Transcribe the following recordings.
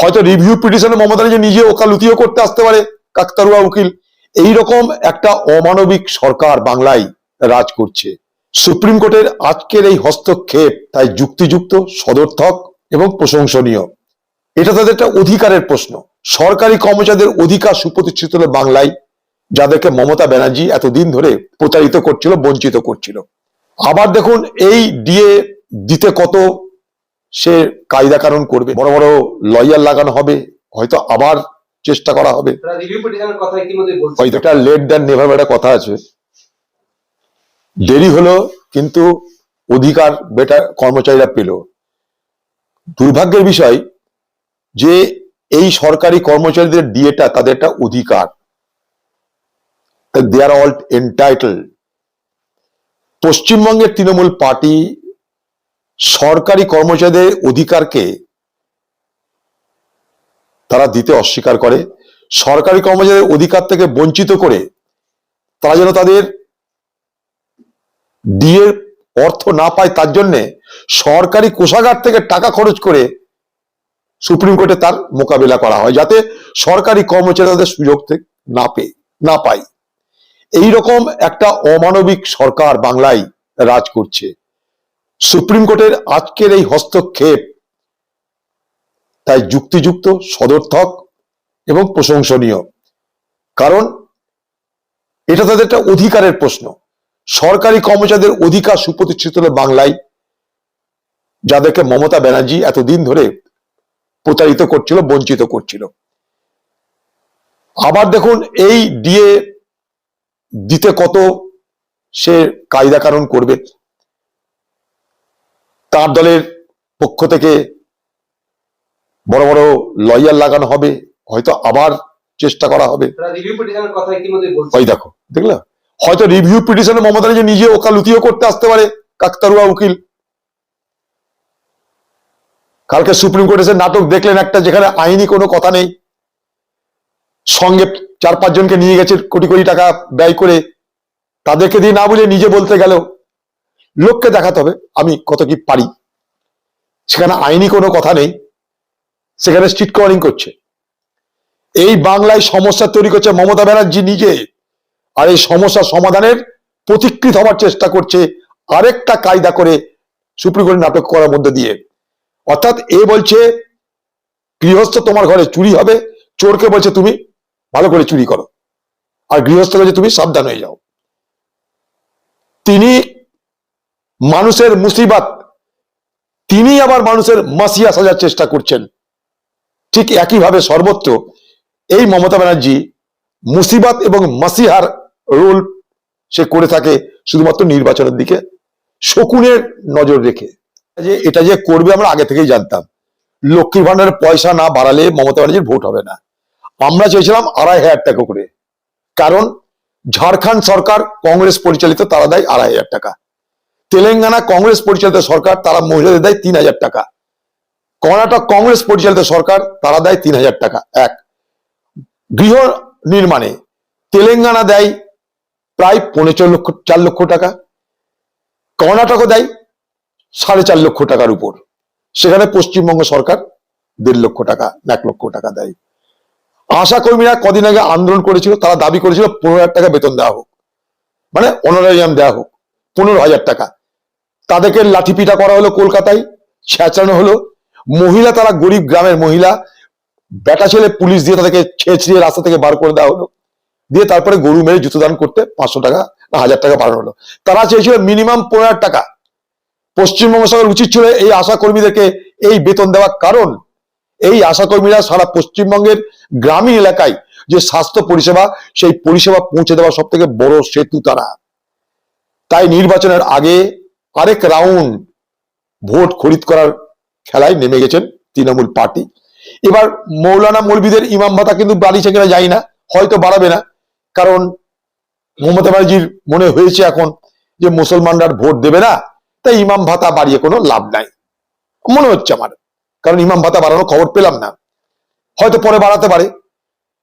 হয়তো রিভিউ পিটিশনে মমতা ব্যানার্জি নিজে ওকালতিও করতে আসতে পারে, কাকতারুয়া উকিল। এইরকম একটা অমানবিক সরকার বাংলায় রাজ করছে। সুপ্রিম কোর্টের আজকের এই হস্তক্ষেপ তাই যুক্তিযুক্ত, সদর্থক এবং প্রশংসনীয়। এটা তাদের একটা অধিকারের প্রশ্ন। সরকারি কর্মচারীদের অধিকার সুপ্রতিষ্ঠিত হলো বাংলায়, যাদেরকে মমতা ব্যানার্জি এতদিন ধরে প্রতারিত করছিল, বঞ্চিত করছিল। আবার দেখুন, এই ডিএ দিতে কত সে কায়দা কানুন করবে, বড় বড় লয়ার লাগানো হবে, হয়তো আবার চেষ্টা করা হবে। হয়তো একটা লেট দ্যান নেভার একটা কথা আছে, দেরি হলো কিন্তু অধিকার বেটার কর্মচারীরা পেল। দুর্ভাগ্যের বিষয় যে এই সরকারি কর্মচারীদের ডিএটা তাদের একটা অধিকার, দে আর অল এন্টাইটেলড। পশ্চিমবঙ্গের তৃণমূল পার্টি সরকারি কর্মচারীদের অধিকারকে তারা দিতে অস্বীকার করে। সরকারি কর্মচারীদের অধিকার থেকে বঞ্চিত করে তারা যেন তাদের ডিএর অর্থ না পায়, তার জন্য সরকারি কোষাগার থেকে টাকা খরচ করে সুপ্রিম কোর্টে তার মোকাবিলা করা হয়, যাতে সরকারি কর্মচারী তাদের সুযোগ না পায়। এইরকম একটা অমানবিক সরকার বাংলায় রাজ করছে। সুপ্রিম কোর্টের আজকের এই হস্তক্ষেপ তাই যুক্তিযুক্ত, সদর্থক এবং প্রশংসনীয়। কারণ এটা তাদের একটা অধিকারের প্রশ্ন। সরকারি কর্মচারীদের অধিকার সুপ্রতিষ্ঠিত হলো বাংলায়, যাদেরকে মমতা ব্যানার্জি এতদিন ধরে প্রতারিত করছিল, বঞ্চিত করছিল। আবার দেখুন, এই ডিএ দিতে কত সে কায়দা কানুন করবে। তার দলের পক্ষ থেকে বড় বড় লয়ার লাগানো হবে, হয়তো আবার চেষ্টা করা হবে। ওই দেখো, দেখলা, হয়তো রিভিউ পিটিশনে মমতা ব্যানার্জি নিজে ওকালতিও করতে আসতে পারে, কাকতারুয়া উকিল। কালকে সুপ্রিম কোর্টে এসে নাটক দেখলেন একটা, যেখানে আইনি কোনো কথা নেই, সঙ্গে 4-5 জনকে নিয়ে গেছে কোটি কোটি টাকা ব্যয় করে, তাদেরকে দিয়ে না বুঝে নিজে বলতে গেল, লোককে দেখাতে হবে আমি কত কি পারি। সেখানে আইনি কোনো কথা নেই, সেখানে স্ট্রিট কভারিং করছে। এই বাংলায় সমস্যা তৈরি করছে মমতা ব্যানার্জি নিজে, আর এই সমস্যা সমাধানের প্রতিকৃত হওয়ার চেষ্টা করছে আরেকটা কায়দা করে সুপ্রিম কোর্টে নাটক করার মধ্যে দিয়ে। অর্থাৎ এ বলছে গৃহস্থ তোমার ঘরে চুরি হবে, চোরকে বলছে তুমি ভালো করে চুরি করো, আর গৃহস্থ বলছে তুমি সাবধান হয়ে যাও। তিনি মানুষের মুসিবত, তিনি আবার মানুষের মাসিয়া সাজার চেষ্টা করছেন। ঠিক একইভাবে সর্বত্র এই মমতা ব্যানার্জি মুসিবত এবং মাসিহার রোল সে করে থাকে, শুধুমাত্র নির্বাচনের দিকে শকুনের নজর রেখে। যে এটা যে করবে আমরা আগে থেকেই জানতাম। লক্ষ্মীর ভান্ডারের পয়সা না বাড়ালে মমতা ব্যানার্জির ভোট হবে না। আমরা চেয়েছিলাম 2500 টাকা করে, কারণ ঝাড়খণ্ড সরকার কংগ্রেস পরিচালিত, তারা দেয় 2500 টাকা। তেলেঙ্গানা কংগ্রেস পরিচালিত সরকার, তারা মহিলাদের দেয় 3000 টাকা। কর্ণাটক কংগ্রেস পরিচালিত সরকার, তারা দেয় 3000 টাকা। এক গৃহ নির্মাণে তেলেঙ্গানা দেয় প্রায় 4 লক্ষ টাকা, কর্ণাটকও দেয় 4.5 লক্ষ টাকার উপর। সেখানে পশ্চিমবঙ্গ সরকার 1.5 লক্ষ টাকা, 1 লক্ষ টাকা দেয়। আশা কর্মীরা কদিন আগে আন্দোলন করেছিল, তারা দাবি করেছিল 15,000 টাকা বেতন দেওয়া হোক, মানে অনারারিয়াম দেওয়া হোক 15,000 টাকা। তাদেরকে লাঠিপিটা করা হলো, কলকাতায় ছেঁচানো হলো। মহিলা, তারা গরিব গ্রামের মহিলা, বেটা ছেলে পুলিশ দিয়ে তাদেরকে ছেঁচড়িয়ে রাস্তা থেকে বার করে দেওয়া হলো, দিয়ে তারপরে গরু মেরে জুতো দান করতে 500 টাকা না 1000 টাকা বাড়ানো হলো। তারা চেয়েছিল মিনিমাম 15,000 টাকা। পশ্চিমবঙ্গ সরকার উচিত ছিল এই আশা কর্মীদেরকে এই বেতন দেওয়া, কারণ এই আশা কর্মীরা সারা পশ্চিমবঙ্গের গ্রামীণ এলাকায় যে স্বাস্থ্য পরিষেবা, সেই পরিষেবা পৌঁছে দেওয়া সব থেকে বড় সেতু তারা। তাই নির্বাচনের আগে আরেক রাউন্ড ভোট খরিদ করার খেলায় নেমে গেছেন তৃণমূল পার্টি। এবার মৌলানা মৌলবীদের ইমাম ভাতা কিন্তু বাড়িছে কিনা জানি না, হয়তো বাড়াবে না, কারণ মমতা ব্যানার্জির মনে হয়েছে এখন যে মুসলমানরা ভোট দেবে না, তাই ইমাম ভাতা বাড়িয়ে কোনো লাভ নাই মনে হচ্ছে আমার। কারণ ইমাম ভাতা বাড়ানোর খবর পেলাম না, হয়তো পরে বাড়াতে পারে।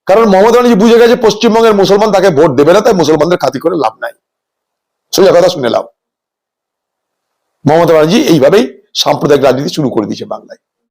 কারণ মমতা ব্যানার্জি বুঝে গেছে পশ্চিমবঙ্গের মুসলমান তাকে ভোট দেবে না, তাই মুসলমানদের খাতি করে লাভ নাই। সোজা কথা শুনে লাভ। মমতা ব্যানার্জি এইভাবেই সাম্প্রদায়িক রাজনীতি শুরু করে দিয়েছে বাংলায়।